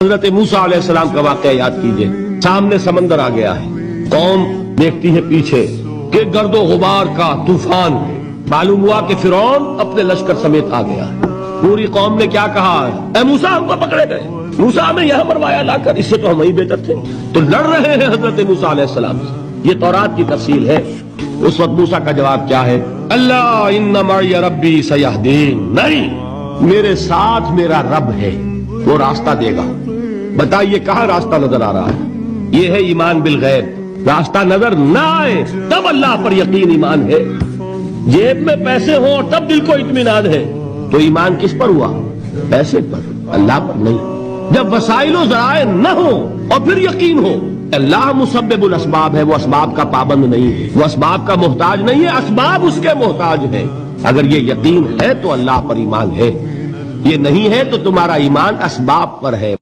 حضرت موسیٰ علیہ السلام کا واقعہ یاد کیجئے. سامنے سمندر آ گیا ہے، قوم دیکھتی ہے پیچھے کہ گرد و غبار کا طوفان. معلوم ہوا کہ فرعون اپنے لشکر سمیت آ گیا. پوری قوم نے کیا کہا؟ اے موسیٰ ہم کو پکڑے گئے، موسیٰ ہمیں یہاں مروایا لا کر، اس سے تو ہم وہیں بہتر تھے. تو لڑ رہے ہیں حضرت موسیٰ علیہ السلام سے. یہ تورات کی تفصیل ہے. اس وقت موسیٰ کا جواب کیا ہے؟ اللہ ان معی ربی سیہدین. نہیں، میرے ساتھ میرا رب ہے، وہ راستہ دے گا. بتائیے کہاں راستہ نظر آ رہا ہے؟ یہ ہے ایمان بالغیب. راستہ نظر نہ آئے تب اللہ پر یقین ایمان ہے. جیب میں پیسے ہوں اور تب دل کو اطمینان ہے تو ایمان کس پر ہوا؟ پیسے پر، اللہ پر نہیں. جب وسائل و ذرائع نہ ہو اور پھر یقین ہو. اللہ مسبب الاسباب ہے، وہ اسباب کا پابند نہیں ہے، وہ اسباب کا محتاج نہیں ہے، اسباب اس کے محتاج ہے. اگر یہ یقین ہے تو اللہ پر ایمان ہے، یہ نہیں ہے تو تمہارا ایمان اسباب پر ہے.